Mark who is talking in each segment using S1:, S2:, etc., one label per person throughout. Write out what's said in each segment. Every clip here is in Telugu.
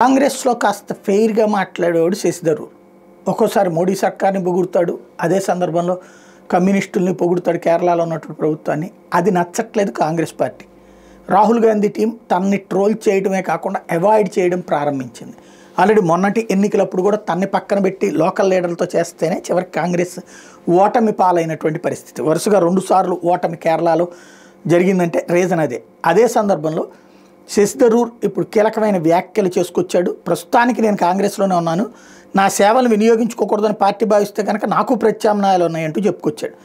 S1: కాంగ్రెస్లో కాస్త ఫెయిర్గా మాట్లాడేవాడు శశిధరూర్. ఒక్కోసారి మోడీ సర్కార్ని పొగుడుతాడు, అదే సందర్భంలో కమ్యూనిస్టుల్ని పొగుడుతాడు కేరళలో ఉన్నటువంటి ప్రభుత్వాన్ని. అది నచ్చట్లేదు కాంగ్రెస్ పార్టీ. రాహుల్ గాంధీ టీం తనని ట్రోల్ చేయడమే కాకుండా అవాయిడ్ చేయడం ప్రారంభించింది. ఆల్రెడీ మొన్నటి ఎన్నికలప్పుడు కూడా తన్ని పక్కన పెట్టి లోకల్ లీడర్లతో చేస్తేనే చివరికి కాంగ్రెస్ ఓటమి పాలైనటువంటి పరిస్థితి. వరుసగా 2 సార్లు ఓటమి కేరళలో జరిగిందంటే రీజన్ అదే. అదే సందర్భంలో శశిధరూర్ ఇప్పుడు కీలకమైన వ్యాఖ్యలు చేసుకొచ్చాడు. ప్రస్తుతానికి నేను కాంగ్రెస్లోనే ఉన్నాను, నా సేవలు వినియోగించుకోకూడదని పార్టీ భావిస్తే కనుక నాకు ప్రత్యామ్నాయాలు ఉన్నాయంటూ చెప్పుకొచ్చాడు.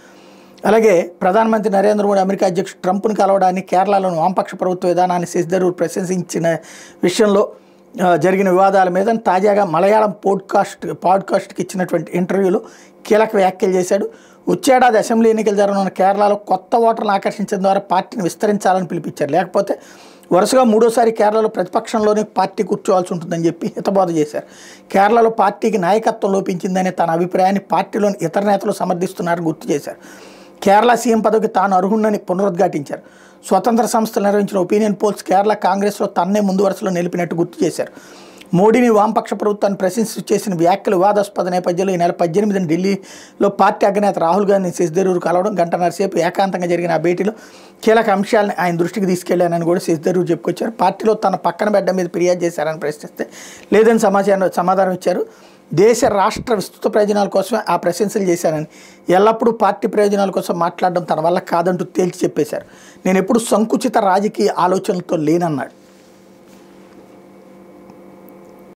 S1: అలాగే ప్రధానమంత్రి నరేంద్ర మోడీ అమెరికా అధ్యక్షుడు ట్రంప్ను కలవడాన్ని, కేరళలోని వామపక్ష ప్రభుత్వ విధానాన్ని శశిధరూర్ ప్రశంసించిన విషయంలో జరిగిన వివాదాల మీద తాజాగా మలయాళం పాడ్కాస్ట్కి ఇచ్చినటువంటి ఇంటర్వ్యూలో కీలక వ్యాఖ్యలు చేశాడు. వచ్చేడాది అసెంబ్లీ ఎన్నికలు జరగనున్న కేరళలో కొత్త ఓటర్లను ఆకర్షించడం ద్వారా పార్టీని విస్తరించాలని పిలిపించారు. లేకపోతే వరుసగా 3వసారి కేరళలో ప్రతిపక్షంలోనే పార్టీ కూర్చోవాల్సి ఉంటుందని చెప్పి హితబోధ చేశారు. కేరళలో పార్టీకి నాయకత్వం లోపించిందనే తన అభిప్రాయాన్ని పార్టీలోని ఇతర నేతలు సమర్థిస్తున్నారని గుర్తు చేశారు. కేరళ సీఎం పదవికి తాను అర్హుణ్ణని పునరుద్ఘాటించారు. స్వతంత్ర సంస్థలు నిర్వహించిన ఒపీనియన్ పోల్స్ కేరళ కాంగ్రెస్లో తన్నే ముందు వరుసలో నిలిపినట్టు గుర్తు చేశారు. మోడీని వామపక్ష ప్రభుత్వాన్ని ప్రశంసిస్తూ చేసిన వ్యాఖ్యలు వివాదాస్పద నేపథ్యంలో ఈ నెల 18న ఢిల్లీలో పార్టీ అగ్రనేత రాహుల్ గాంధీని శశిధరూర్ కలవడం, గంటన్నర సేపు ఏకాంతంగా జరిగిన ఆ భేటీలో కీలక అంశాలను ఆయన దృష్టికి తీసుకెళ్లానని కూడా శశిధరూర్ చెప్పుకొచ్చారు. పార్టీలో తన పక్కన బిడ్డ మీద ఫిర్యాదు చేశారని ప్రశ్నిస్తే లేదని సమాధానం ఇచ్చారు. దేశ రాష్ట్ర విస్తృత ప్రయోజనాల కోసమే ఆ ప్రశంసలు చేశానని, ఎల్లప్పుడూ పార్టీ ప్రయోజనాల కోసం మాట్లాడడం తన వల్ల కాదంటూ తేల్చి చెప్పేశారు. నేను ఎప్పుడు సంకుచిత రాజకీయ ఆలోచనలతో లేనన్నాడు.